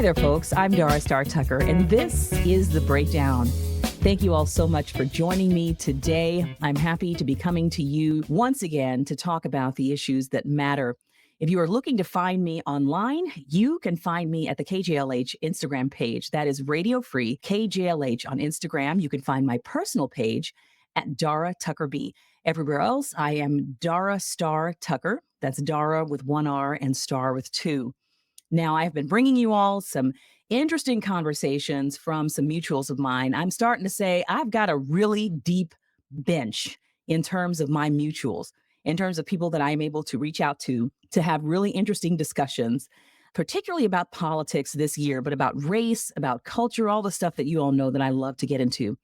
Hi there, folks. I'm Dara Star Tucker, and this is The Breakdown. Thank you all so much for joining me today. I'm happy to be coming to you once again to talk about the issues that matter. If you are looking to find me online, you can find me at the KJLH Instagram page. That is Radio Free KJLH on Instagram. You can find my personal page at Dara Tucker B. Everywhere else, I am Dara Star Tucker. That's Dara with one R and Star with two. Now, I've been bringing you all some interesting conversations from some mutuals of mine. I'm starting to say I've got a really deep bench in terms of my mutuals, in terms of people that I'm able to reach out to have really interesting discussions, particularly about politics this year, but about race, about culture, all the stuff that you all know that I love to get into.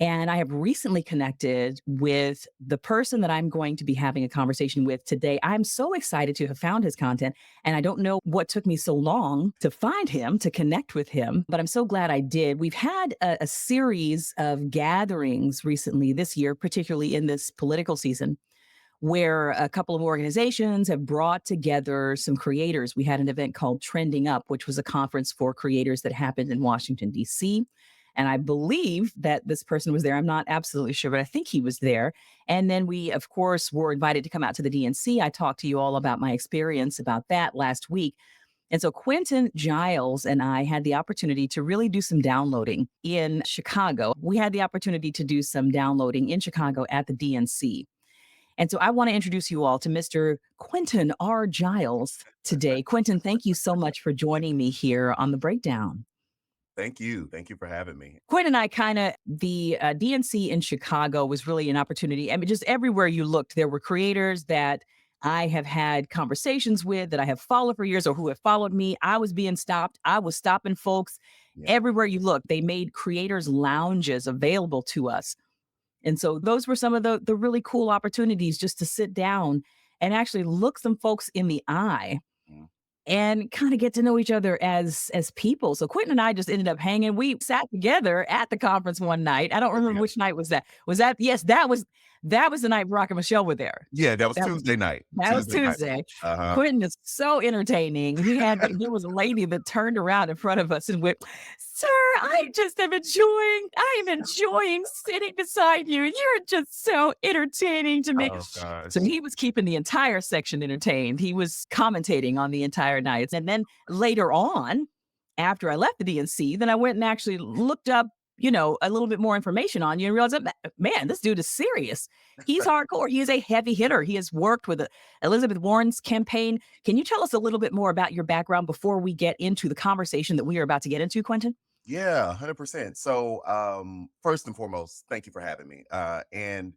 And I have recently connected with the person that I'm going to be having a conversation with today. I'm so excited to have found his content. And I don't know what took me so long to find him, to connect with him, but I'm so glad I did. We've had a series of gatherings recently this year, particularly in this political season, where a couple of organizations have brought together some creators. We had an event called Trending Up, which was a conference for creators that happened in Washington, D.C., and I believe that this person was there. I'm not absolutely sure, but I think he was there. And then we, of course, were invited to come out to the DNC. I talked to you all about my experience about that last week. And so Quentin, Jiles, and I had the opportunity to really do some downloading in Chicago. We had the opportunity to do some downloading in Chicago at the DNC. And so I want to introduce you all to Mr. Quentin R. Jiles today. Quentin, thank you so much for joining me here on The Breakdown. Thank you. Thank you for having me. Quinn and I the DNC in Chicago was really an opportunity. I mean, just everywhere you looked, there were creators that I have had conversations with, that I have followed for years or who have followed me. I was being stopped. I was stopping folks. Yeah. Everywhere you look, they made creators lounges available to us. And so those were some of the really cool opportunities just to sit down and actually look some folks in the eye Mm. and kind of get to know each other as people. So Quentin and I just ended up hanging. We sat together at the conference one night. I don't remember which night was that. Yes, that was the night Barack and Michelle were there. Yeah, that was Tuesday night. That was Tuesday. Uh-huh. Quentin is so entertaining. There was a lady that turned around in front of us and went, "Sir, I am enjoying sitting beside you. You're just so entertaining to me." Oh, gosh. So he was keeping the entire section entertained. He was commentating on the entire night. And then later on, after I left the DNC, then I went and actually looked up, a little bit more information on you and realized, man, this dude is serious. He's hardcore. He is a heavy hitter. He has worked with Elizabeth Warren's campaign. Can you tell us a little bit more about your background before we get into the conversation that we are about to get into, Quentin? Yeah, 100%. So, first and foremost, thank you for having me. And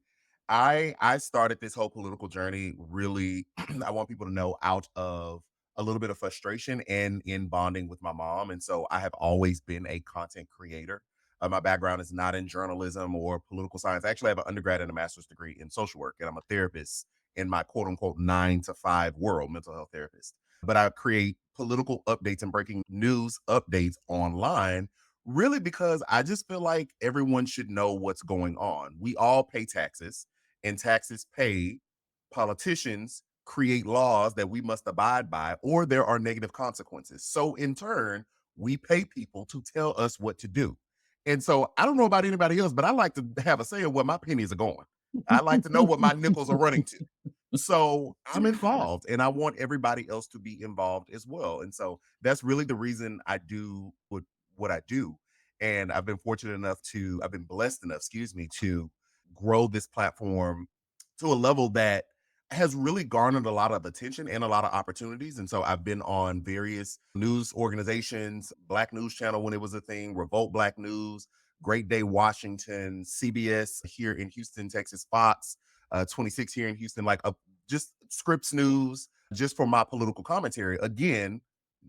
I started this whole political journey really, I want people to know, out of a little bit of frustration and in bonding with my mom. And so I have always been a content creator. My background is not in journalism or political science. Actually, I have an undergrad and a master's degree in social work, and I'm a therapist in my quote unquote 9 to 5 world, mental health therapist. But I create political updates and breaking news updates online, really because I just feel like everyone should know what's going on. We all pay taxes, and taxes paid, politicians create laws that we must abide by, or there are negative consequences. So in turn, we pay people to tell us what to do. And so I don't know about anybody else, but I like to have a say of where my pennies are going. I like to know what my nickels are running to. So I'm involved, and I want everybody else to be involved as well. And so that's really the reason I do what I do. And I've been blessed enough, to grow this platform to a level that has really garnered a lot of attention and a lot of opportunities. And so I've been on various news organizations, Black News Channel when it was a thing, Revolt Black News, Great Day Washington, CBS here in Houston, Texas, Fox, 26 here in Houston, just Scripps News, just for my political commentary. Again,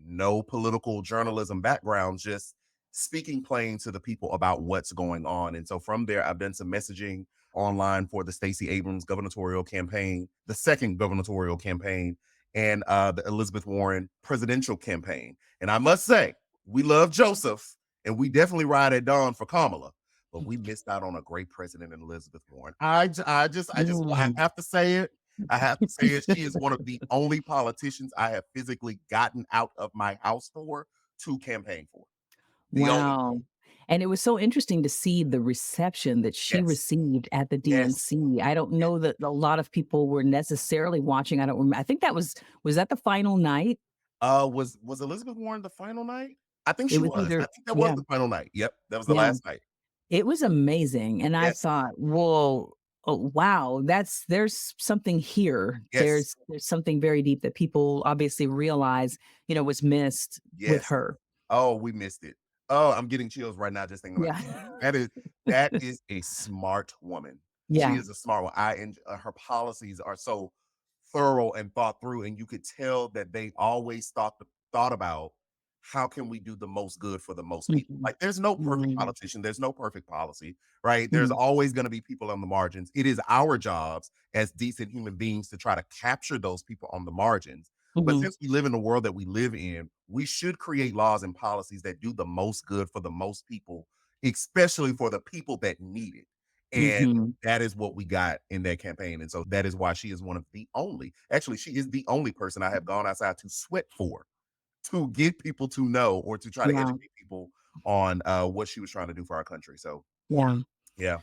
no political journalism background, just speaking plain to the people about what's going on. And so from there, I've done some messaging online for the Stacey Abrams gubernatorial campaign, the second gubernatorial campaign, and the Elizabeth Warren presidential campaign. And I must say, we love Joseph, and we definitely ride at dawn for Kamala, but we missed out on a great president in Elizabeth Warren. I have to say it. I have to say it. She is one of the only politicians I have physically gotten out of my house for to campaign for. The only one. Wow. And it was so interesting to see the reception that she Yes. received at the Yes. DNC. I don't Yes. know that a lot of people were necessarily watching. I don't remember. I think that was that the final night? Was Elizabeth Warren the final night? I think It she was was. I either, think that was yeah, the final night. Yep, that was the yeah. last night. It was amazing. And I Yes. thought, whoa, oh, wow, there's something here. Yes. There's something very deep that people obviously realize, was missed with Yes. her. Oh, we missed it. Oh, I'm getting chills right now just thinking about Yeah. it. That is a smart woman. She Yeah. is a smart one. Her policies are so thorough and thought through, and you could tell that they always thought about how can we do the most good for the most people. Mhm. Like there's no perfect Mhm. politician, there's no perfect policy, right? There's Mhm. always going to be people on the margins. It is our jobs as decent human beings to try to capture those people on the margins. But Mhm. since we live in the world that we live in, we should create laws and policies that do the most good for the most people, especially for the people that need it. And Mhm. that is what we got in that campaign. And so that is why she is one of the only, actually, she is the only person I have gone outside to sweat for, to get people to know or to try to Yeah. educate people on what she was trying to do for our country. So, Yeah. yeah,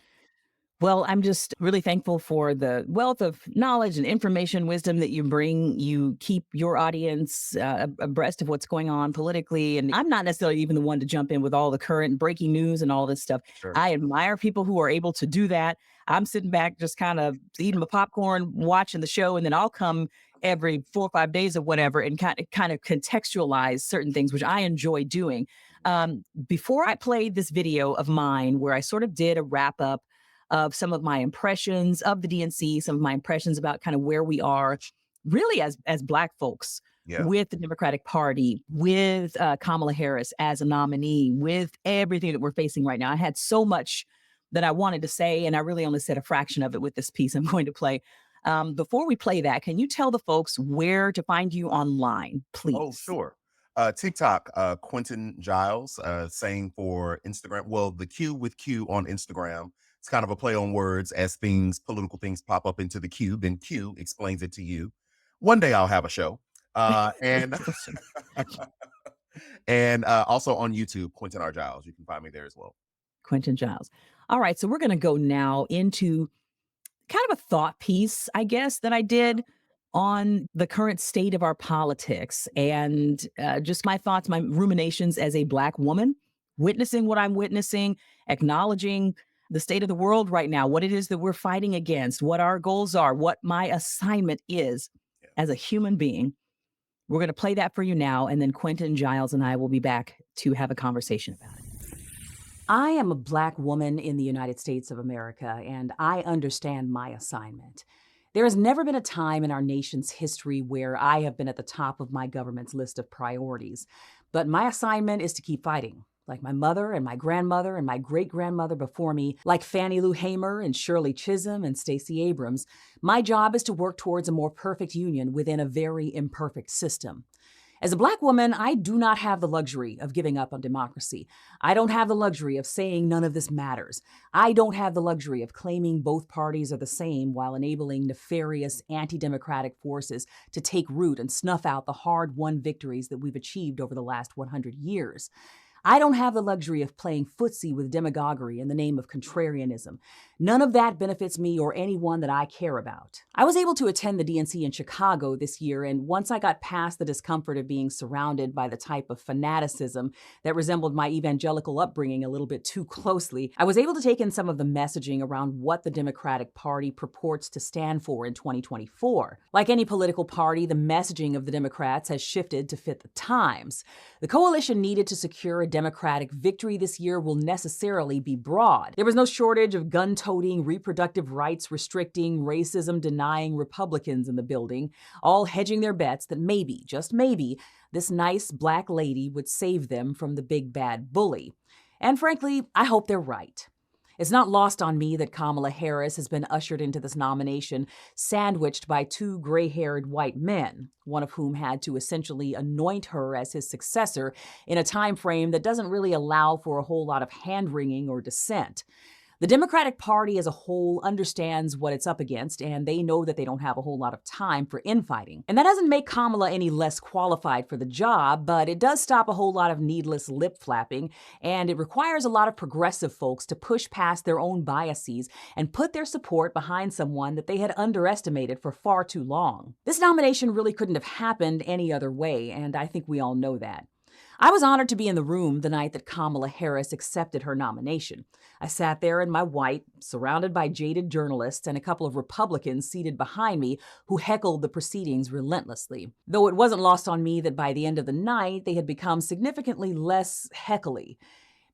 Well, I'm just really thankful for the wealth of knowledge and information, wisdom that you bring. You keep your audience abreast of what's going on politically. And I'm not necessarily even the one to jump in with all the current breaking news and all this stuff. sure. I admire people who are able to do that. I'm sitting back, just kind of eating my popcorn, watching the show, and then I'll come every 4 or 5 days or whatever and kind of contextualize certain things, which I enjoy doing. Before I played this video of mine where I sort of did a wrap up of some of my impressions of the DNC, some of my impressions about kind of where we are really as Black folks Yeah. with the Democratic Party, with Kamala Harris as a nominee, with everything that we're facing right now. I had so much that I wanted to say, and I really only said a fraction of it with this piece I'm going to play. Before we play that, can you tell the folks where to find you online, Oh, please? sure. TikTok, Quentin Giles, saying for Instagram. Well, the Q with Q on Instagram. It's kind of a play on words as political things pop up into the Q. Then Q explains it to you. One day I'll have a show. And and also on YouTube, Quentin R. Giles. You can find me there as well. Quentin Giles. All right, so we're going to go now into kind of a thought piece, I guess, that I did on the current state of our politics and just my thoughts, my ruminations as a Black woman, witnessing what I'm witnessing, acknowledging the state of the world right now, what it is that we're fighting against, what our goals are, what my assignment is Yeah. as a human being. We're going to play that for you now, and then Quentin Giles and I will be back to have a conversation about it. I am a Black woman in the United States of America, and I understand my assignment. There has never been a time in our nation's history where I have been at the top of my government's list of priorities. But my assignment is to keep fighting, like my mother and my grandmother and my great grandmother before me, like Fannie Lou Hamer and Shirley Chisholm and Stacey Abrams. My job is to work towards a more perfect union within a very imperfect system. As a Black woman, I do not have the luxury of giving up on democracy. I don't have the luxury of saying none of this matters. I don't have the luxury of claiming both parties are the same while enabling nefarious anti-democratic forces to take root and snuff out the hard-won victories that we've achieved over the last 100 years. I don't have the luxury of playing footsie with demagoguery in the name of contrarianism. None of that benefits me or anyone that I care about. I was able to attend the DNC in Chicago this year, and once I got past the discomfort of being surrounded by the type of fanaticism that resembled my evangelical upbringing a little bit too closely, I was able to take in some of the messaging around what the Democratic Party purports to stand for in 2024. Like any political party, the messaging of the Democrats has shifted to fit the times. The coalition needed to secure a Democratic victory this year will necessarily be broad. There was no shortage of gun-toting, reproductive rights restricting, racism-denying Republicans in the building, all hedging their bets that maybe, just maybe, this nice Black lady would save them from the big bad bully. And frankly, I hope they're right. It's not lost on me that Kamala Harris has been ushered into this nomination, sandwiched by two gray-haired white men, one of whom had to essentially anoint her as his successor in a time frame that doesn't really allow for a whole lot of hand-wringing or dissent. The Democratic Party as a whole understands what it's up against, and they know that they don't have a whole lot of time for infighting. And that doesn't make Kamala any less qualified for the job, but it does stop a whole lot of needless lip flapping, and it requires a lot of progressive folks to push past their own biases and put their support behind someone that they had underestimated for far too long. This nomination really couldn't have happened any other way, and I think we all know that. I was honored to be in the room the night that Kamala Harris accepted her nomination. I sat there in my white, surrounded by jaded journalists and a couple of Republicans seated behind me who heckled the proceedings relentlessly. Though it wasn't lost on me that by the end of the night, they had become significantly less heckly.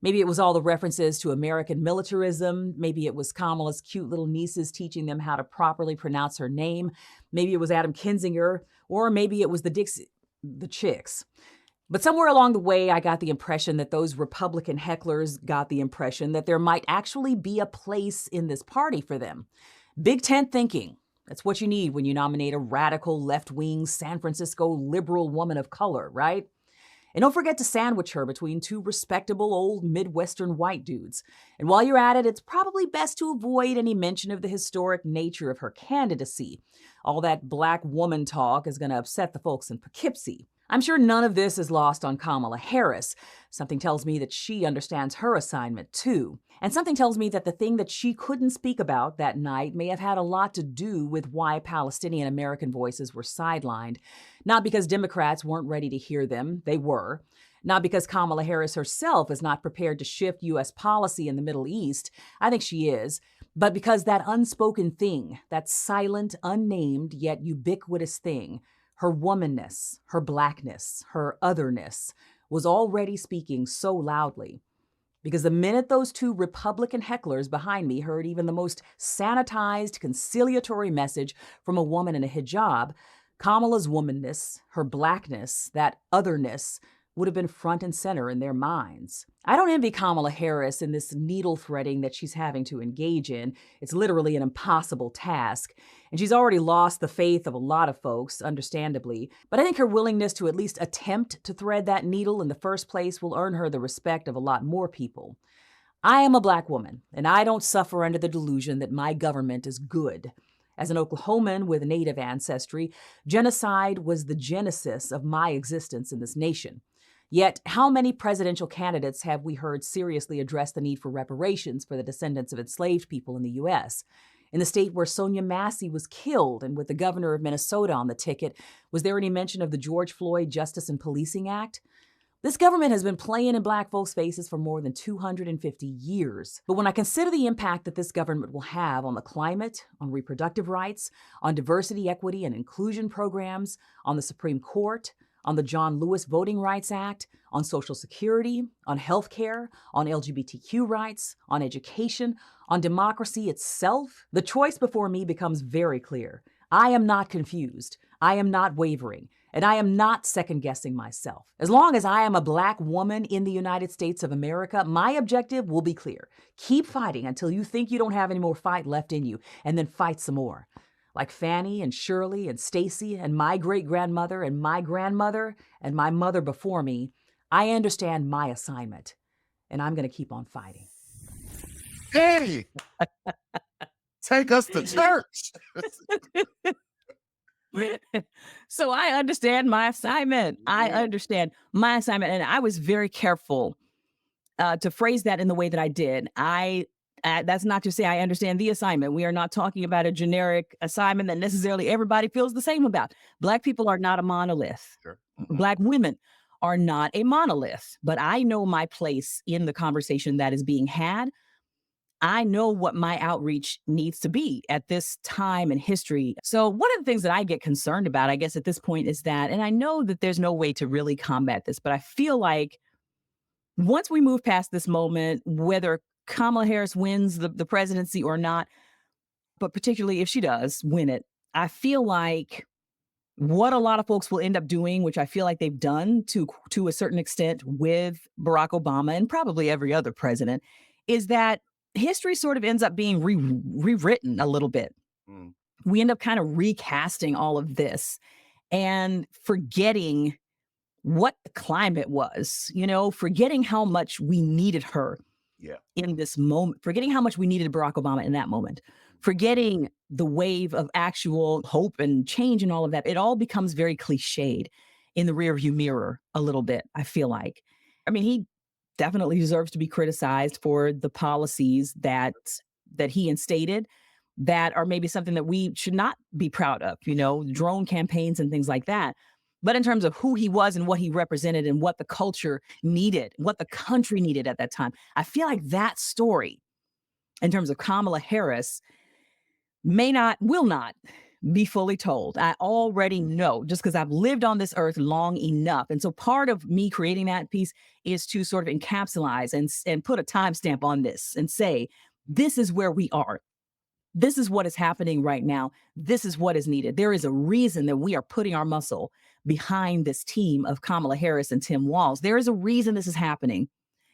Maybe it was all the references to American militarism. Maybe it was Kamala's cute little nieces teaching them how to properly pronounce her name. Maybe it was Adam Kinzinger, or maybe it was the chicks. But somewhere along the way, I got the impression that those Republican hecklers got the impression that there might actually be a place in this party for them. Big tent thinking. That's what you need when you nominate a radical, left-wing, San Francisco liberal woman of color, right? And don't forget to sandwich her between two respectable old Midwestern white dudes. And while you're at it, it's probably best to avoid any mention of the historic nature of her candidacy. All that black woman talk is going to upset the folks in Poughkeepsie. I'm sure none of this is lost on Kamala Harris. Something tells me that she understands her assignment too. And something tells me that the thing that she couldn't speak about that night may have had a lot to do with why Palestinian American voices were sidelined. Not because Democrats weren't ready to hear them, they were. Not because Kamala Harris herself is not prepared to shift U.S. policy in the Middle East. I think she is. But because that unspoken thing, that silent, unnamed, yet ubiquitous thing, her womanness, her blackness, her otherness, was already speaking so loudly. Because the minute those two Republican hecklers behind me heard even the most sanitized, conciliatory message from a woman in a hijab, Kamala's womanness, her blackness, that otherness, would have been front and center in their minds. I don't envy Kamala Harris in this needle threading that she's having to engage in. It's literally an impossible task. And she's already lost the faith of a lot of folks, understandably. But I think her willingness to at least attempt to thread that needle in the first place will earn her the respect of a lot more people. I am a black woman, and I don't suffer under the delusion that my government is good. As an Oklahoman with Native ancestry, genocide was the genesis of my existence in this nation. Yet, how many presidential candidates have we heard seriously address the need for reparations for the descendants of enslaved people in the U.S.? In the state where Sonia Massey was killed and with the governor of Minnesota on the ticket, was there any mention of the George Floyd Justice and Policing Act? This government has been playing in black folks' faces for more than 250 years. But when I consider the impact that this government will have on the climate, on reproductive rights, on diversity, equity, and inclusion programs, on the Supreme Court, on the John Lewis Voting Rights Act, on Social Security, on health care, on LGBTQ rights, on education, on democracy itself, the choice before me becomes very clear. I am not confused. I am not wavering. And I am not second-guessing myself. As long as I am a black woman in the United States of America, my objective will be clear. Keep fighting until you think you don't have any more fight left in you, and then fight some more. Like Fannie and Shirley and Stacy and my great-grandmother and my grandmother and my mother before me, I understand my assignment, and I'm going to keep on fighting. Hey, take us to church. So I understand my assignment. I understand my assignment, and I was very careful to phrase that in the way that I did. That's not to say I understand the assignment. We are not talking about a generic assignment that necessarily everybody feels the same about. Black people are not a monolith. Sure. Black women are not a monolith, but I know my place in the conversation that is being had. I know what my outreach needs to be at this time in history. So one of the things that I get concerned about, I guess, at this point is that, and I know that there's no way to really combat this, but I feel like once we move past this moment, whether Kamala Harris wins the presidency or not, but particularly if she does win it, I feel like what a lot of folks will end up doing, which I feel like they've done to a certain extent with Barack Obama and probably every other president, is that history sort of ends up being rewritten a little bit. We end up kind of recasting all of this and forgetting what the climate was, forgetting how much we needed her Yeah. in this moment, forgetting how much we needed Barack Obama in that moment, forgetting the wave of actual hope and change and all of that. It all becomes very cliched in the rearview mirror a little bit, I feel like. I mean, he definitely deserves to be criticized for the policies that he instated that are maybe something that we should not be proud of, drone campaigns and things like that. But in terms of who he was and what he represented and what the culture needed, what the country needed at that time, I feel like that story, in terms of Kamala Harris, will not be fully told. I already know just because I've lived on this earth long enough. And so part of me creating that piece is to sort of encapsulate and put a timestamp on this and say, this is where we are. This is what is happening right now. This is what is needed. There is a reason that we are putting our muscle behind this team of Kamala Harris and Tim Walz. There is a reason this is happening.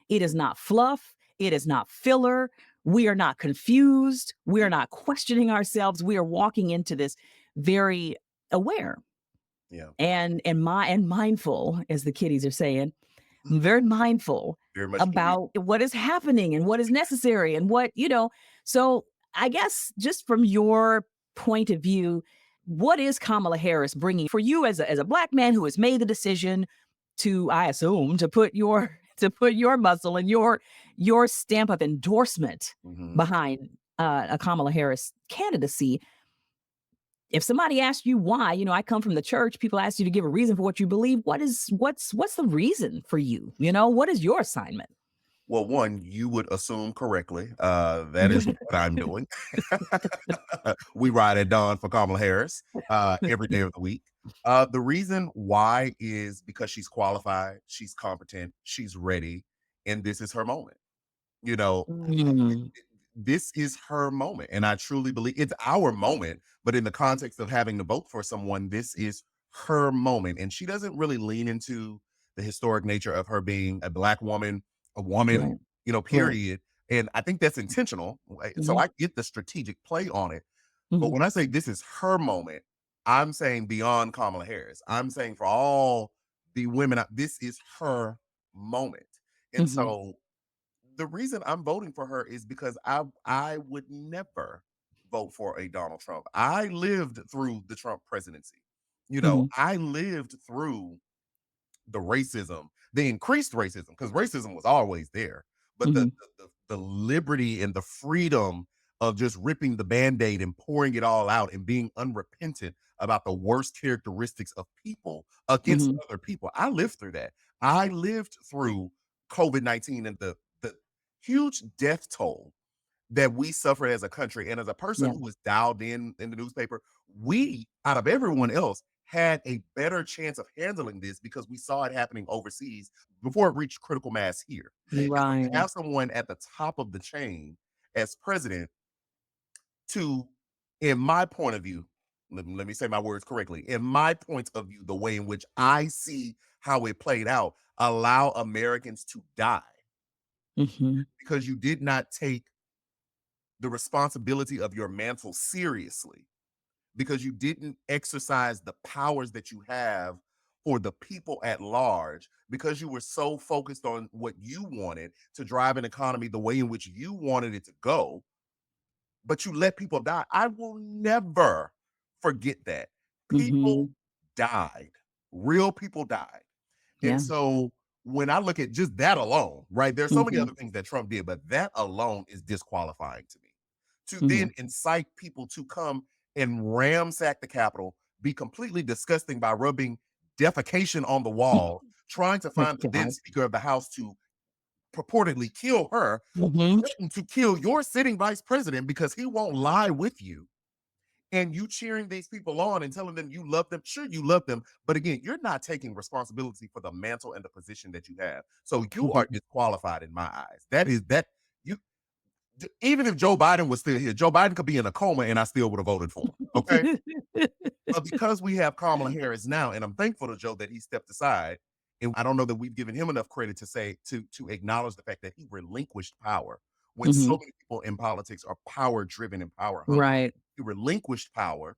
It is not fluff. It is not filler. We are not confused. We are not questioning ourselves. We are walking into this very aware Yeah. and mindful, as the kiddies are saying. I'm very mindful Very much needed. about what is happening and what is necessary and So I guess just from your point of view, what is Kamala Harris bringing for you as a Black man who has made the decision to, I assume, to put your muscle and your stamp of endorsement Mhm. behind a Kamala Harris candidacy? If somebody asks you why, I come from the church, people ask you to give a reason for what you believe. What's the reason for you? What is your assignment? Well, one, you would assume correctly. That is what I'm doing. We ride at dawn for Kamala Harris every day of the week. The reason why is because she's qualified, she's competent, she's ready, and this is her moment. You know, Mm, this is her moment. And I truly believe it's our moment. But in the context of having to vote for someone, this is her moment. And she doesn't really lean into the historic nature of her being a Black woman, a woman, right, right. period. And I think that's intentional. Right? So Mhm, I get the strategic play on it. But mhm, when I say this is her moment, I'm saying beyond Kamala Harris. I'm saying for all the women, this is her moment. And mhm, so the reason I'm voting for her is because I would never vote for a Donald Trump. I lived through the Trump presidency. mhm, I lived through the racism, the increased racism, because racism was always there. But the, mhm, the liberty and the freedom of just ripping the band-aid and pouring it all out and being unrepentant about the worst characteristics of people against mhm. other people. I lived through that. I lived through COVID-19 and the huge death toll that we suffered as a country. And as a person Yeah. who was dialed in the newspaper, we, out of everyone else, had a better chance of handling this because we saw it happening overseas before it reached critical mass here. And so to Right. have someone at the top of the chain as president to, in my point of view, let me say my words correctly, in my point of view, the way in which I see how it played out, allow Americans to die Mhm, because you did not take the responsibility of your mantle seriously, because you didn't exercise the powers that you have for the people at large, because you were so focused on what you wanted to drive an economy the way in which you wanted it to go, but you let people die. I will never forget that. People mhm. died. Real people died. And Yeah. so when I look at just that alone, right? There's so many Mhm, other things that Trump did, but that alone is disqualifying to me. To mhm. then incite people to come and ransack the Capitol, be completely disgusting by rubbing defecation on the wall, trying to My find the then God. Speaker of the House to purportedly kill her, Mhm, threaten to kill your sitting vice president because he won't lie with you, and you cheering these people on and telling them you love them. Sure, you love them, but again, you're not taking responsibility for the mantle and the position that you have. So you are mhm. disqualified in my eyes. That is that you even if Joe Biden was still here, Joe Biden could be in a coma and I still would have voted for him. Okay. But because we have Kamala Harris now, and I'm thankful to Joe that he stepped aside, and I don't know that we've given him enough credit to say to acknowledge the fact that he relinquished power when so Mhm. many people in politics are power driven and power hungry. Right. He relinquished power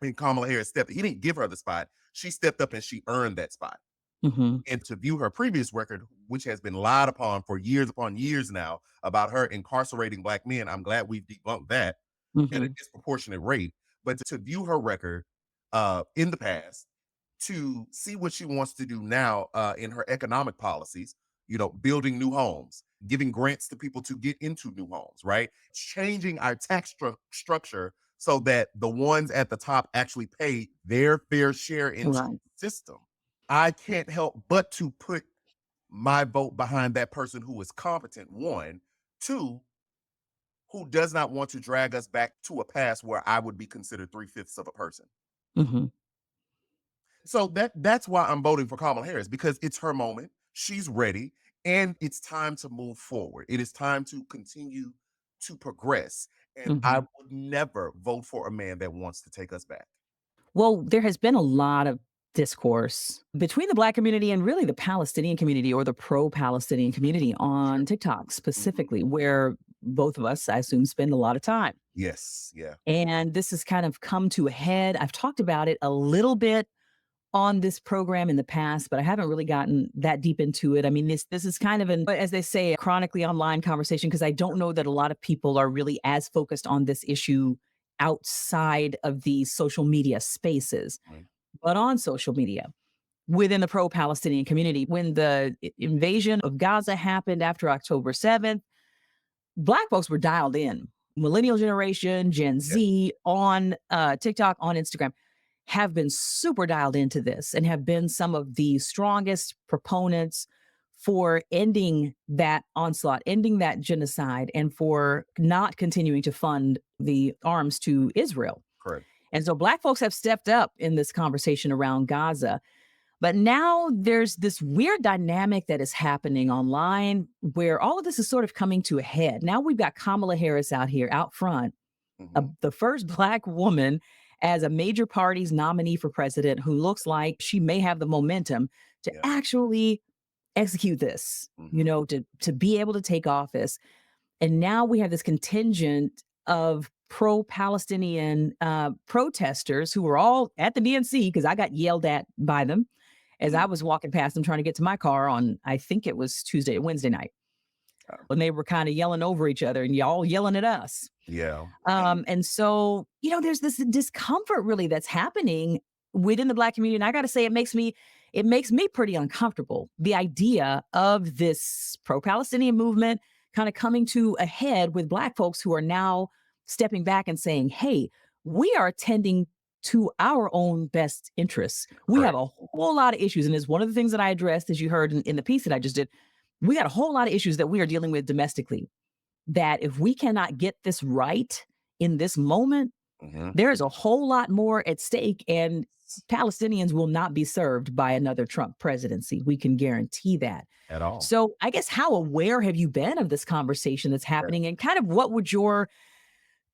and Kamala Harris stepped. He didn't give her the spot. She stepped up and she earned that spot. Mhm. And to view her previous record, which has been lied upon years now about her incarcerating Black men, I'm glad we've debunked that at a Mhm. disproportionate rate. But to view her record in the past, to see what she wants to do now in her economic policies, building new homes, giving grants to people to get into new homes, right? Changing our tax structure so that the ones at the top actually pay their fair share into Right. the system. I can't help but to put my vote behind that person who is competent, one. Two, who does not want to drag us back to a past where I would be considered three-fifths of a person. Mhm. So that's why I'm voting for Kamala Harris, because it's her moment. She's ready, and it's time to move forward. It is time to continue to progress. And I Mhm. would never vote for a man that wants to take us back. Well, there has been a lot of discourse between the Black community and really the Palestinian community or the pro-Palestinian community Sure. on TikTok Mhm. specifically, where both of us, I assume, spend a lot of time. Yes. Yeah. And this has kind of come to a head. I've talked about it a little bit on this program in the past, but I haven't really gotten that deep into it. I mean, this is kind of an, as they say, a chronically online conversation because I don't know that a lot of people are really as focused on this issue outside of these social media spaces, Mhm. but on social media within the pro-Palestinian community. When the invasion of Gaza happened after October 7th, Black folks were dialed in. Millennial generation, Gen Yeah. Z on TikTok, on Instagram have been super dialed into this and have been some of the strongest proponents for ending that onslaught, ending that genocide, and for not continuing to fund the arms to Israel. Correct. And so Black folks have stepped up in this conversation around Gaza. But now there's this weird dynamic that is happening online where all of this is sort of coming to a head. Now we've got Kamala Harris out here, out front, Hmm. the first Black woman as a major party's nominee for president who looks like she may have the momentum to Yeah. actually execute this, Hmm. to be able to take office. And now we have this contingent of pro-Palestinian protesters who were all at the DNC because I got yelled at by them as I was walking past them trying to get to my car on, I think it was Wednesday night, when they were kind of yelling over each other and y'all yelling at us. Yeah. And so, there's this discomfort really that's happening within the Black community. And I got to say, it makes me pretty uncomfortable. The idea of this pro-Palestinian movement kind of coming to a head with Black folks who are now stepping back and saying, hey, we are attending to our own best interests. We have Correct. a whole lot of issues. And it's one of the things that I addressed, as you heard in the piece that I just did. We got a whole lot of issues that we are dealing with domestically that if we cannot get this right in this moment, Hmm. there is a whole lot more at stake, and Palestinians will not be served by another Trump presidency. We can guarantee that. At all. So, I guess how aware have you been of this conversation that's happening, and kind of what would your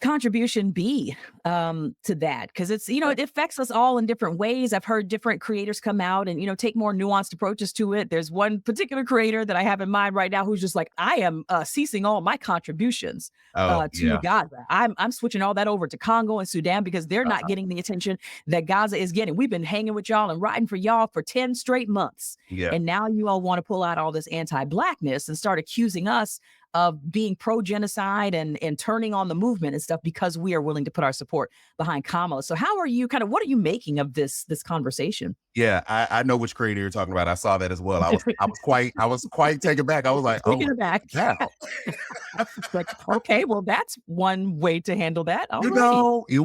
contribution be to that? Because it's, it affects us all in different ways. I've heard different creators come out and, take more nuanced approaches to it. There's one particular creator that I have in mind right now who's just like, I am ceasing all my contributions Oh, to yeah. Gaza. I'm switching all that over to Congo and Sudan because they're not Uh-huh. getting the attention that Gaza is getting. We've been hanging with y'all and riding for y'all for 10 straight months. Yeah. And now you all want to pull out all this anti-Blackness and start accusing us of being pro-genocide and turning on the movement and stuff because we are willing to put our support behind Kamala. So how are you what are you making of this conversation? Yeah, I know which creator you're talking about. I saw that as well. I was quite taken back. I was like, "Oh Taking it back. my god!" Like, okay, well, that's one way to handle that. All right. It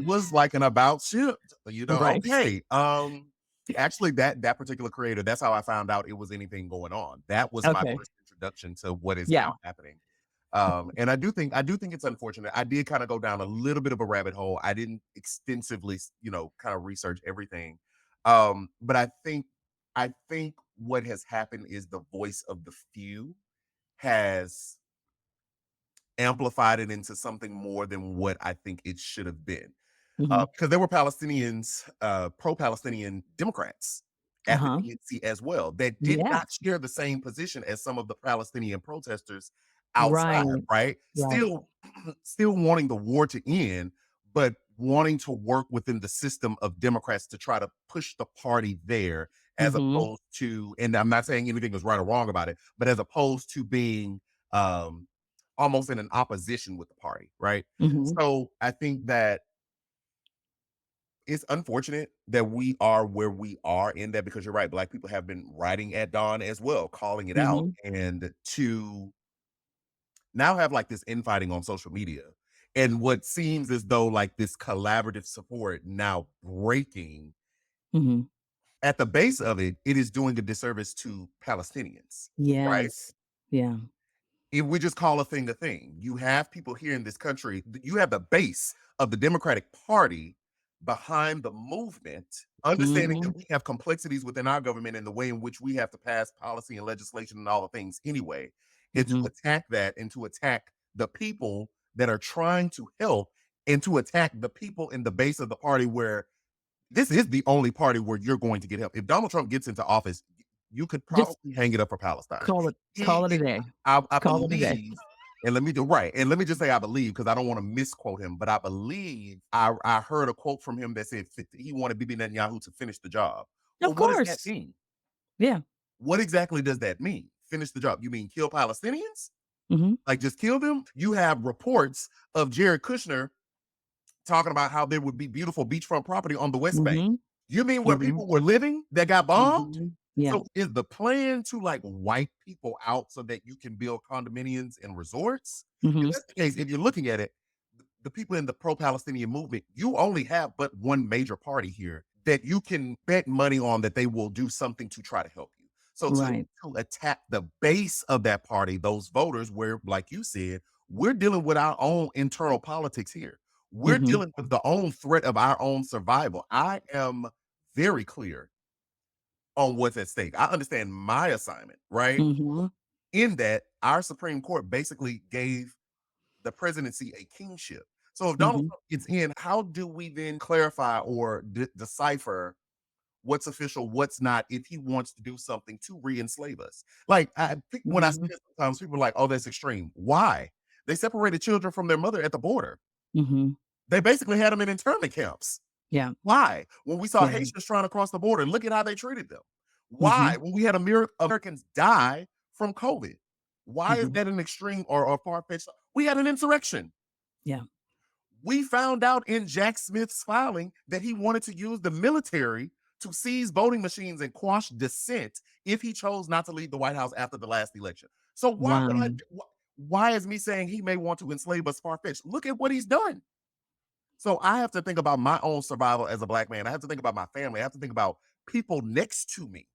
was like an about ship. Right. Okay. Actually, that particular creator, that's how I found out it was anything going on. That was my Okay. first introduction to what is Yeah. now happening. And I do think it's unfortunate. I did kind of go down a little bit of a rabbit hole. I didn't extensively, kind of research everything. But I think what has happened is the voice of the few has amplified it into something more than what I think it should have been. Hmm. Because there were Palestinians, pro-Palestinian Democrats at the Uh-huh. DNC as well that did Yeah. not share the same position as some of the Palestinian protesters outside, Right. right? Right. Still, still wanting the war to end, but wanting to work within the system of Democrats to try to push the party there, as Mhm. opposed to, and I'm not saying anything is right or wrong about it, but as opposed to being um, almost in an opposition with the party, right? Mhm. So I think that it's unfortunate that we are where we are in that, because you're right, Black people have been writing at dawn as well, calling it out, Mhm. and to now have like this infighting on social media, and what seems as though like this collaborative support now breaking, Mhm. at the base of it, it is doing a disservice to Palestinians, right? Yes. Yeah. If we just call a thing, you have people here in this country, you have the base of the Democratic Party behind the movement, understanding Mhm. that we have complexities within our government and the way in which we have to pass policy and legislation and all the things anyway, and to Mhm. attack that and to attack the people that are trying to help, and to attack the people in the base of the party where this is the only party where you're going to get help. If Donald Trump gets into office, you could Just probably hang it up for Palestine. call it He, call it a day. I Call it a day. believe, and let me do right, and let me just say I believe, because I don't want to misquote him, but I believe I heard a quote from him that said he wanted Bibi Netanyahu to finish the job. Well, Of what does that course. mean? Yeah. What exactly does that mean? Finish the job? You mean kill Palestinians? Mhm. Like just kill them? You have reports of Jared Kushner talking about how there would be beautiful beachfront property on the West Bank. Mhm. You mean where Mhm. people were living that got bombed? Mhm. Yeah. So is the plan to like wipe people out so that you can build condominiums and resorts? If Mhm. that's the case, if you're looking at it, the people in the pro-Palestinian movement, you only have but one major party here that you can bet money on that they will do something to try to help you. So Right. to attack the base of that party, those voters, where, like you said, we're dealing with our own internal politics here. We're Mhm. dealing with the own threat of our own survival. I am very clear on what's at stake. I understand my assignment, right? Mhm. In that our Supreme Court basically gave the presidency a kingship. So if Donald Mhm. Trump gets in, how do we then clarify or decipher what's official, what's not, if he wants to do something to re-enslave us? Like I think when I say Mhm. it, sometimes people are like, "Oh, that's extreme." Why? They separated children from their mother at the border. Mhm. They basically had them in internment camps. Yeah. Why? When we saw Yeah. Haitians trying to cross the border, look at how they treated them. Why? Mhm. When we had Americans die from COVID, why is Mhm. that an extreme or far fetched? We had an insurrection. Yeah. We found out in Jack Smith's filing that he wanted to use the military to seize voting machines and quash dissent if he chose not to leave the White House after the last election. So Wow. why is me saying he may want to enslave us far fetched? Look at what he's done. So I have to think about my own survival as a Black man. I have to think about my family. I have to think about people next to me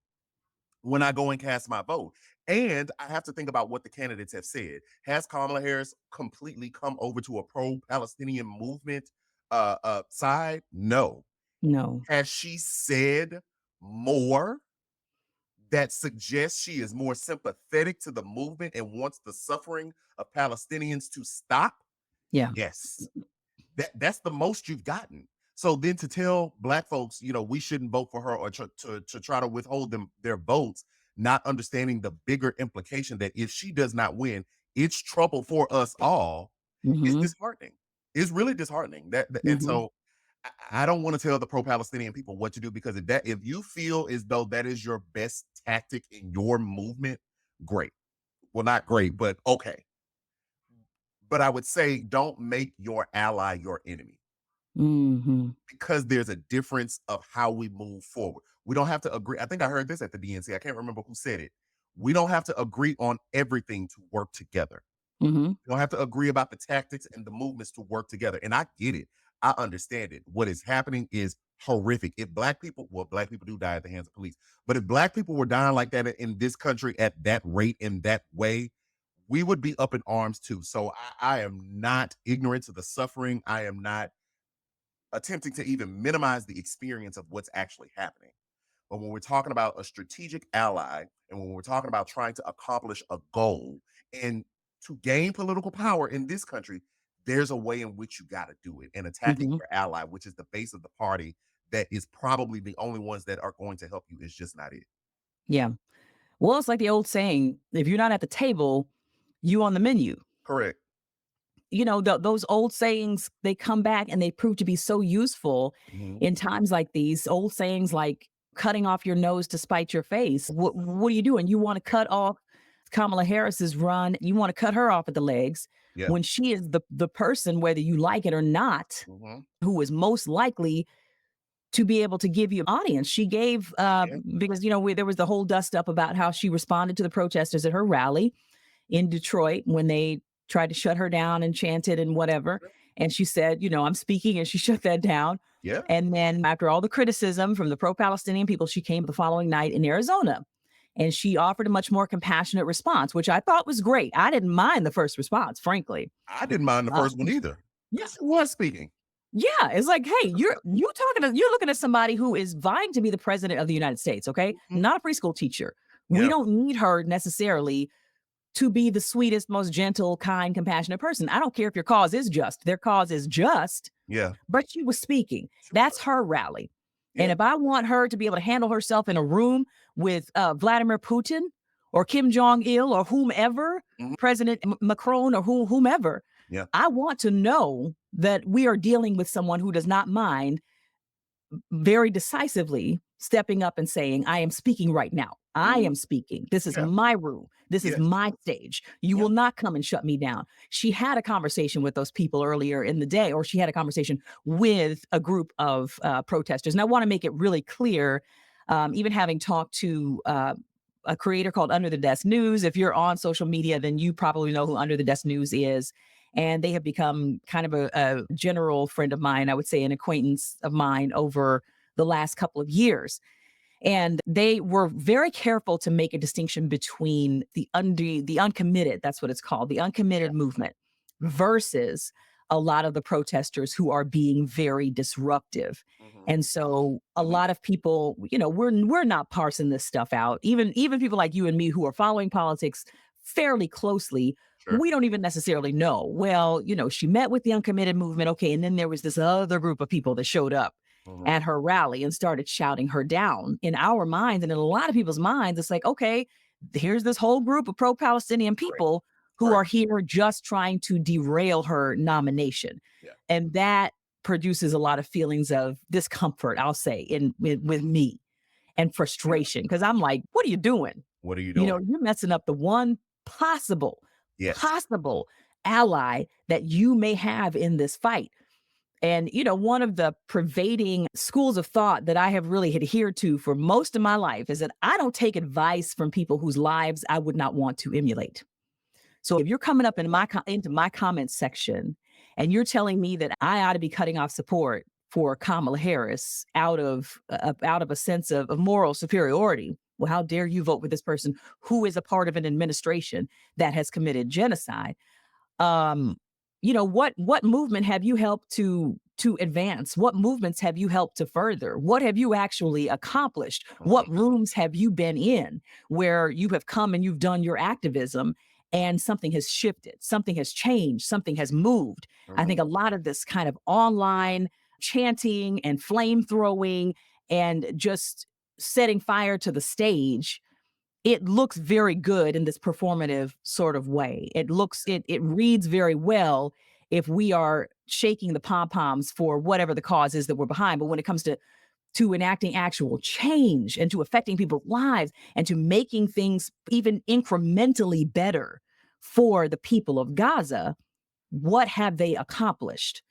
when I go and cast my vote. And I have to think about what the candidates have said. Has Kamala Harris completely come over to a pro-Palestinian movement side? No. No. Has she said more that suggests she is more sympathetic to the movement and wants the suffering of Palestinians to stop? Yeah. Yes. That's the most you've gotten. So then to tell Black folks, we shouldn't vote for her, or to try to withhold them their votes, not understanding the bigger implication that if she does not win, it's trouble for us all, is Mhm. disheartening. It's really disheartening. And Mhm. so I don't want to tell the pro-Palestinian people what to do, because if you feel as though that is your best tactic in your movement, great. Well, not great, but okay. But I would say don't make your ally your enemy, Mhm. because there's a difference of how we move forward. We don't have to agree. I think I heard this at the DNC. I can't remember who said it. We don't have to agree on everything to work together. Mhm. We don't have to agree about the tactics and the movements to work together. And I get it. I understand it. What is happening is horrific. If Black people do die at the hands of police, but if Black people were dying like that in this country at that rate, in that way, we would be up in arms too. So I am not ignorant to the suffering. I am not attempting to even minimize the experience of what's actually happening. But when we're talking about a strategic ally, and when we're talking about trying to accomplish a goal and to gain political power in this country, there's a way in which you got to do it. And attacking Mhm. your ally, which is the base of the party, that is probably the only ones that are going to help you, is just not it. Yeah. Well, it's like the old saying, if you're not at the table, you on the menu. Correct. those old sayings, they come back and they prove to be so useful Mhm. in times like these. Old sayings like cutting off your nose to spite your face. What are you doing? You want to cut off Kamala Harris's run. You want to cut her off at the legs Yeah. when she is the person, whether you like it or not, Mhm. who is most likely to be able to give you an audience. She gave, Yeah. because, there was the whole dust up about how she responded to the protesters at her rally in Detroit when they tried to shut her down and chanted and whatever. And she said, I'm speaking, and she shut that down. Yeah. And then after all the criticism from the pro-Palestinian people, she came the following night in Arizona and she offered a much more compassionate response, which I thought was great. I didn't mind the first response, frankly. I didn't mind the Uh, first one either. yeah, Yes, it was speaking. yeah, it's like, hey, you're looking at somebody who is vying to be the president of the United States, okay? Mhm. Not a preschool teacher. We Yeah. don't need her necessarily to be the sweetest, most gentle, kind, compassionate person. I don't care if your cause is just. Their cause is just, Yeah. but she was speaking. She That's was. her rally. Yeah. And if I want her to be able to handle herself in a room with Vladimir Putin or Kim Jong-il or whomever, Mhm. President Macron or whomever, Yeah. I want to know that we are dealing with someone who does not mind very decisively stepping up and saying, I am speaking right now. I Mhm. am speaking. This is Yeah. my room. This is Yes. my stage. You Yeah. will not come and shut me down. She had a conversation with those people earlier in the day, or she had a conversation with a group of protesters. And I want to make it really clear, even having talked to a creator called Under the Desk News. If you're on social media, then you probably know who Under the Desk News is. And they have become kind of a general friend of mine, I would say an acquaintance of mine over the last couple of years. And they were very careful to make a distinction between the uncommitted, that's what it's called, the uncommitted movement versus a lot of the protesters who are being very disruptive. Mhm. And so a Mhm. lot of people, we're not parsing this stuff out. Even people like you and me who are following politics fairly closely, Sure. we don't even necessarily know. Well, she met with the uncommitted movement. Okay. And then there was this other group of people that showed up Mhm. at her rally and started shouting her down. In our minds and in a lot of people's minds, it's like, okay, here's this whole group of pro-Palestinian Right. people who Right. are here just trying to derail her nomination. Yeah. And that produces a lot of feelings of discomfort, I'll say, with me, and Yeah. frustration. Because I'm like, what are you doing? What are you doing? You're messing up the one possible, Yes. possible ally that you may have in this fight. And, one of the pervading schools of thought that I have really adhered to for most of my life is that I don't take advice from people whose lives I would not want to emulate. So if you're coming up into my comment section and you're telling me that I ought to be cutting off support for Kamala Harris out of a sense of moral superiority, well, how dare you vote with this person who is a part of an administration that has committed genocide? um what movement have you helped to advance? What movements have you helped to further? What have you actually accomplished? What Mhm. rooms have you been in where you have come and you've done your activism and something has shifted, something has changed, something has moved? I Mhm. think a lot of this kind of online chanting and flame throwing and just setting fire to the stage, it looks very good in this performative sort of way. It reads very well if we are shaking the pom-poms for whatever the cause is that we're behind. But when it comes to enacting actual change and to affecting people's lives and to making things even incrementally better for the people of Gaza, what have they accomplished?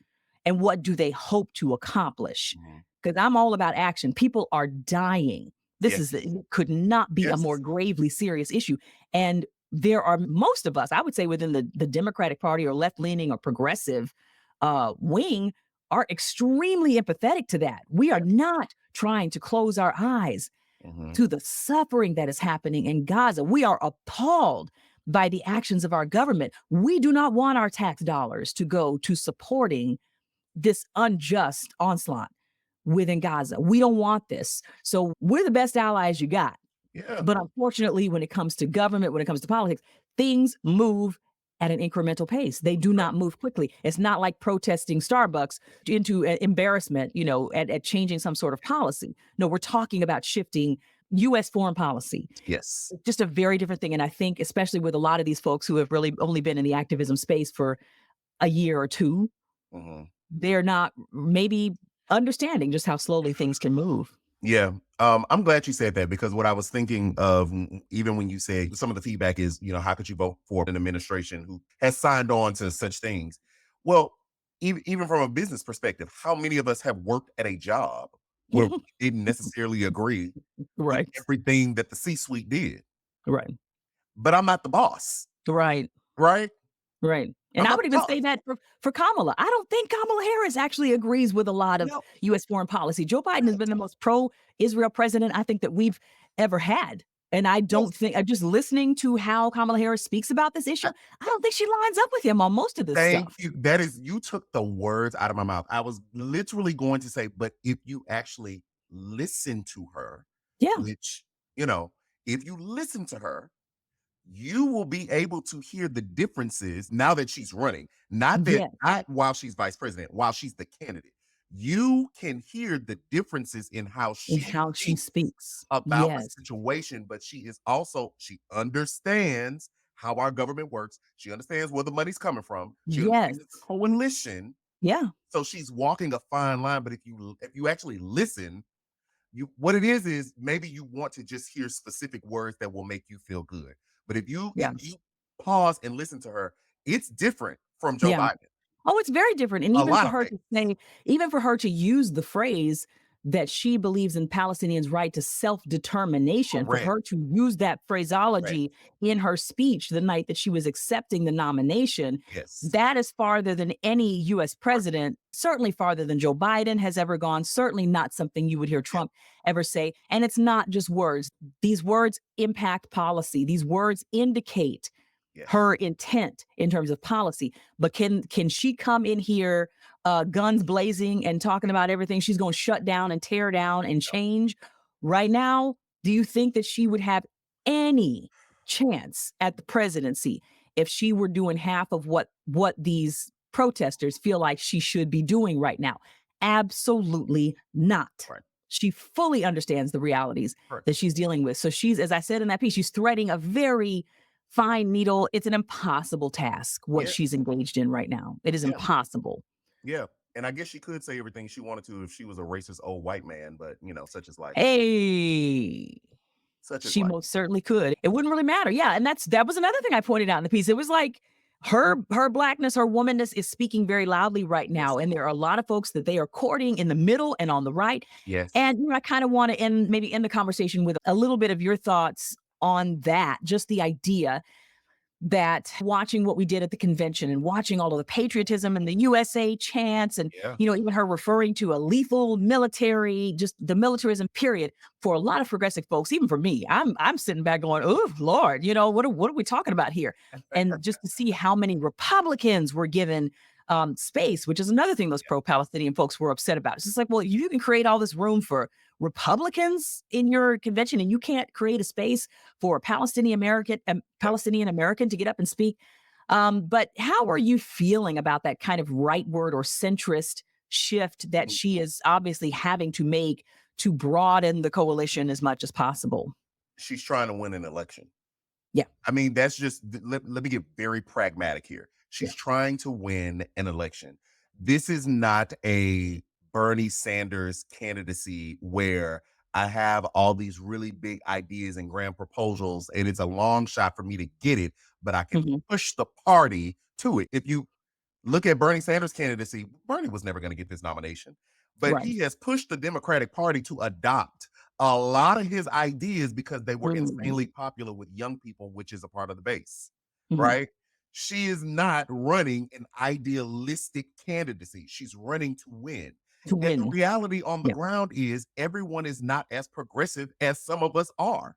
And what do they hope to accomplish? Mhm. Because I'm all about action. People are dying. This Yes. is it could not be a Yes. more gravely serious issue. And there are most of us, I would say, within the Democratic Party or left leaning or progressive wing, are extremely empathetic to that. We are not trying to close our eyes Mhm. to the suffering that is happening in Gaza. We are appalled by the actions of our government. We do not want our tax dollars to go to supporting this unjust onslaught within Gaza. We don't want this. So we're the best allies you got. Yeah. But unfortunately, when it comes to government, when it comes to politics, things move at an incremental pace. They do not move quickly. It's not like protesting Starbucks into embarrassment, at changing some sort of policy. No, we're talking about shifting U.S. foreign policy. Yes. Just a very different thing. And I think, especially with a lot of these folks who have really only been in the activism space for a year or two, Mhm. they're not maybe understanding just how slowly things can move. Yeah. I'm glad you said that because what I was thinking of, even when you said some of the feedback is, how could you vote for an administration who has signed on to such things? Well, even from a business perspective, how many of us have worked at a job where we didn't necessarily agree with Right. everything that the C suite did? Right. But I'm not the boss, Right. right? Right. And I'm I not would the even boss. say that for Kamala. I don't think Kamala Harris actually agrees with a lot of No, US foreign policy. Joe Biden has been the most pro-Israel president I think that we've ever had. And I yes. don't think just listening to how Kamala Harris speaks about this issue, I don't think she lines up with him on most of this Thank stuff. you. That is, you took the words out of my mouth. I was literally going to say, but if you actually listen to her, Yeah. which, you know, if you listen to her, you will be able to hear the differences now that she's running. Yeah. Not while she's vice president, while she's the candidate. You can hear the differences in how And she how she thinks speaks. about the Yes. situation, but she understands how our government works. She understands where the money's coming from. She Yes. understands the coalition. Yeah. So she's walking a fine line. But if you actually listen, you what it is maybe you want to just hear specific words that will make you feel good. But if Yeah. you pause and listen to her, it's different from Joe Yeah. Biden. Oh, it's very different, and A even lot for of her things. to say even for her to use the phrase that she believes in Palestinians' right to self-determination, for Correct. her to use that Correct. phraseology in her speech the night that she was accepting the nomination, Yes. that is farther than any US president, certainly farther than Joe Biden has ever gone, certainly not something you would hear Yeah. Trump ever say, and it's not just words. These words impact policy. These words indicate Yes. her intent in terms of policy. But can she come in here guns blazing and talking about everything she's going to shut down and tear down and change right now? Do you think that she would have any chance at the presidency if she were doing half of what these protesters feel like she should be doing right now? Absolutely not. Right. She fully understands the realities Correct. that she's dealing with. So she's, as I said in that piece, she's threading a very fine needle. It's an impossible task what Yeah. she's engaged in right now. It is Yeah. impossible. Yeah. And I guess she could say everything she wanted to if she was a racist old white man, but such is life. Hey, Such is she life. most certainly could. It wouldn't really matter. Yeah, and that was another thing I pointed out in the piece. It was like her blackness, her womanness is speaking very loudly right Yes. now, and there are a lot of folks that they are courting in the middle and on the right. Yes. And I kind of want to end the conversation with a little bit of your thoughts on that. Just the idea that watching what we did at the convention and watching all of the patriotism and the USA chants and Yeah. even her referring to a lethal military, just the militarism period for a lot of progressive folks, even for me, I'm sitting back going, oh Lord, what are we talking about here? And just to see how many Republicans were given space, which is another thing those pro-Palestinian folks were upset about. It's just like, well, you can create all this room for Republicans in your convention, and you can't create a space for a Palestinian American to get up and speak. But how are you feeling about that kind of rightward or centrist shift that she is obviously having to make to broaden the coalition as much as possible? She's trying to win an election. Yeah, I mean, that's just let me get very pragmatic here. yeah, She's trying to win an election. This is not a Bernie Sanders candidacy where I have all these really big ideas and grand proposals, and it's a long shot for me to get it, but I can hmm, push the party to it. If you look at Bernie Sanders' candidacy, Bernie was never going to get this nomination, but right, he has pushed the Democratic Party to adopt a lot of his ideas because they were mm, insanely popular with young people, which is a part of the base, mhm, right? She is not running an idealistic candidacy. She's running to win. to And the win. reality on the Yeah, ground is everyone is not as progressive as some of us are.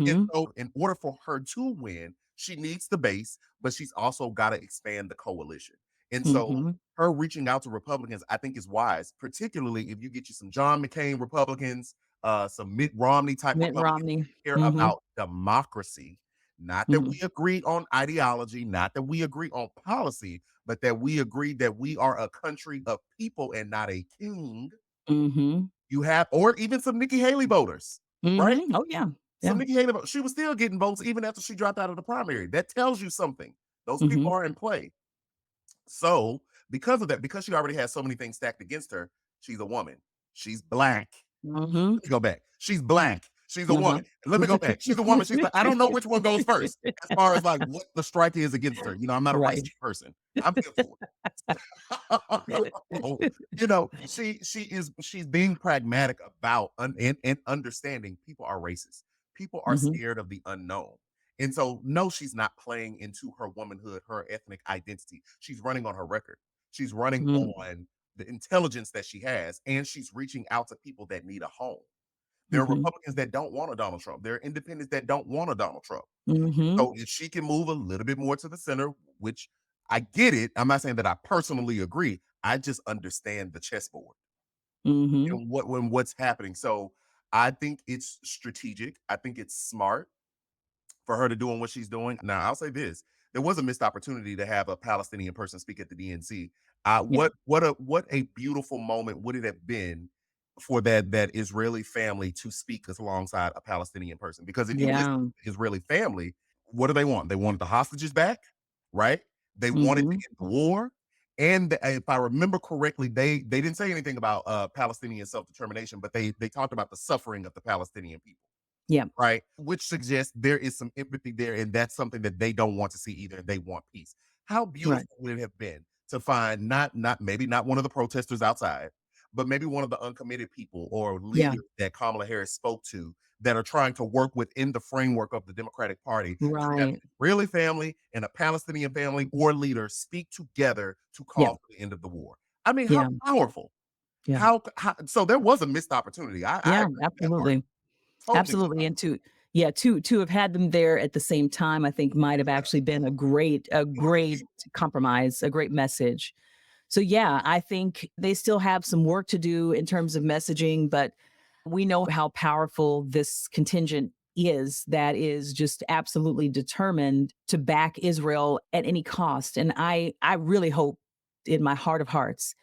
And hmm, so, in order for her to win, she needs the base, but she's also got to expand the coalition. And so, hmm. her reaching out to Republicans, I think, is wise, particularly if you get you some John McCain Republicans, some Mitt Romney type Mitt Republicans Romney. who care Hmm, about democracy. Not that hmm, we agree on ideology, not that we agree on policy, but that we agree that we are a country of people and not a king. hmm, You have, or even some Nikki Haley voters, right? hmm. Oh yeah, So yeah. Nikki Haley, she was still getting votes even after she dropped out of the primary. That tells you something. Those people Hmm. are in play. So because of that, because she already has so many things stacked against her, she's a woman. She's black. Mm-hmm. Let me go back. She's black. She's a Uh-huh. woman. Let me go back. She's a woman. She's like, I don't know which one goes first as far as like what the strike is against her. I'm not a Right. racist person. I'm here for it. She's being pragmatic about and understanding people are racist. People are Mm-hmm. scared of the unknown. And so, no, she's not playing into her womanhood, her ethnic identity. She's running on her record. She's running on the intelligence that she has, and she's reaching out to people that need a home. There are Mm-hmm. Republicans that don't want a Donald Trump. There are independents that don't want a Donald Trump. Mm-hmm. So if she can move a little bit more to the center, which I get it, I'm not saying that I personally agree. I just understand the chessboard Mm-hmm. and what's happening. So I think it's strategic. I think it's smart for her to doing what she's doing. Now, I'll say this: there was a missed opportunity to have a Palestinian person speak at the DNC. Yeah. What a beautiful moment would it have been for that Israeli family to speak alongside a Palestinian person? Because if you listen Yeah. to the Israeli family, what do they want? They wanted the hostages back, right? They wanted to Mm-hmm. end the war. And if I remember correctly, they didn't say anything about Palestinian self-determination, but they talked about the suffering of the Palestinian people, Yeah. right? Which suggests there is some empathy there, and that's something that they don't want to see either. They want peace. How Right. beautiful would it have been to find not maybe not one of the protesters outside, but maybe one of the uncommitted people or Yeah. leaders that Kamala Harris spoke to that are trying to work within the framework of the Democratic Party to have an Right. Israeli family and a Palestinian family or leader speak together to Yeah. call for the end of the war. I mean, how Yeah. powerful. Yeah. How so there was a missed opportunity. I Yeah. agree with that part. Absolutely. Totally missed Absolutely. And opportunity. to have had them there at the same time, I think might have Yeah. actually been a great compromise, a great message. So yeah, I think they still have some work to do in terms of messaging, but we know how powerful this contingent is that is just absolutely determined to back Israel at any cost. And I really hope in my heart of hearts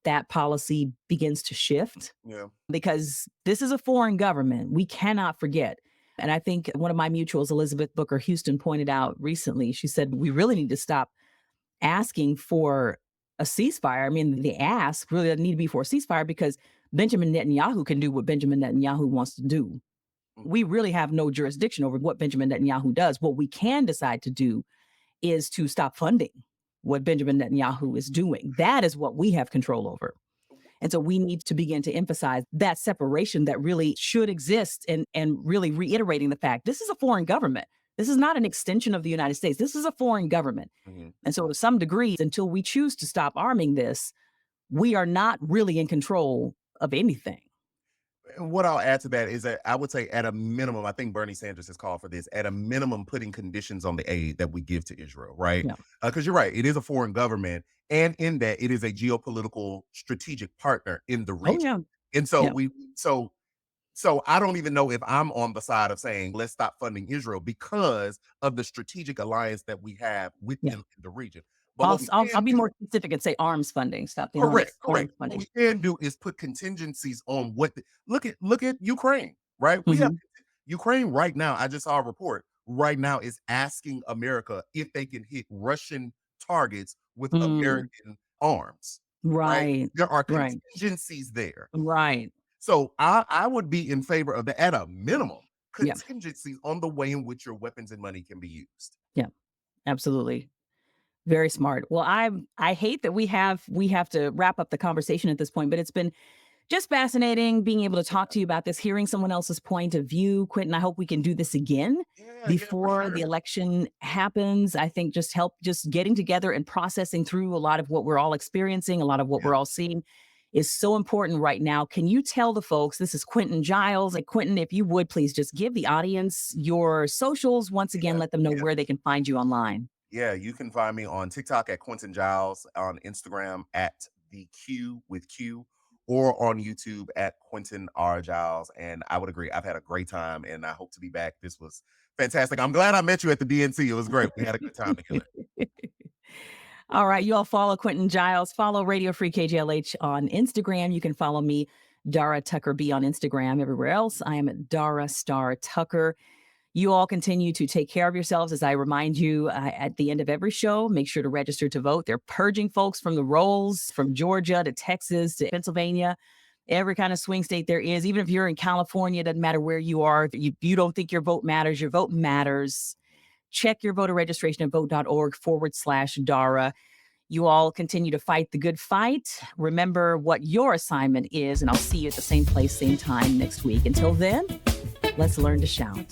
that policy begins to shift Yeah. because this is a foreign government. We cannot forget. And I think one of my mutuals, Elizabeth Booker Houston, pointed out recently, she said, we really need to stop asking for a ceasefire. I mean, the ask really doesn't need to be for a ceasefire because Benjamin Netanyahu can do what Benjamin Netanyahu wants to do. Mm. We really have no jurisdiction over what Benjamin Netanyahu does. What we can decide to do is to stop funding what Benjamin Netanyahu is doing. That is what we have control over. And so we need to begin to emphasize that separation that really should exist and really reiterating the fact this is a foreign government. This is not an extension of the United States. This is a foreign government. Mhm. And so to some degree, until we choose to stop arming this, we are not really in control of anything. And what I'll add to that is that I would say at a minimum, I think Bernie Sanders has called for this, at a minimum, putting conditions on the aid that we give to Israel, right? Yeah. Because you're right, it is a foreign government, and in that it is a geopolitical strategic partner in the Oh region. yeah. And so Yeah. so I don't even know if I'm on the side of saying let's stop funding Israel because of the strategic alliance that we have with Yeah. them in the region. But what we I'll can be do more specific and say arms funding. Stop the Correct, arms correct. What funding. we can do is put contingencies on look at Ukraine, right? We have Hmm. Ukraine right now. I just saw a report right now is asking America if they can hit Russian targets with Mm, American arms, right? right. There are Right. contingencies there. Right. So I would be in favor of the at a minimum Yeah. contingencies on the way in which your weapons and money can be used. Yeah. Absolutely. Very smart. Well, I hate that we have to wrap up the conversation at this point, but it's been just fascinating being able to talk to you about this, hearing someone else's point of view. Quentin, I hope we can do this again Yeah, for before the sure. election happens. I think just getting together and processing through a lot of what we're all experiencing, a lot of what Yeah, we're all seeing is so important right now. Can you tell the folks, this is Quentin Giles. And Quentin, if you would please just give the audience your socials once again, yeah, let them know yeah. where they can find you online. Yeah, you can find me on TikTok at Quentin Giles, on Instagram at the Q with Q, or on YouTube at Quentin R. Giles. And I would agree. I've had a great time and I hope to be back. This was fantastic. I'm glad I met you at the DNC. It was great. We had a good time together. All right. You all follow Quentin Giles. Follow Radio Free KJLH on Instagram. You can follow me, Dara Tucker B on Instagram. Everywhere else, I am at Dara Star Tucker. You all continue to take care of yourselves. As I remind you at the end of every show, make sure to register to vote. They're purging folks from the rolls, from Georgia to Texas to Pennsylvania, every kind of swing state there is. Even if you're in California, it doesn't matter where you are. If you don't think your vote matters. Check your voter registration at vote.org/DARA. You all continue to fight the good fight. Remember what your assignment is, and I'll see you at the same place, same time next week. Until then, let's learn to shout.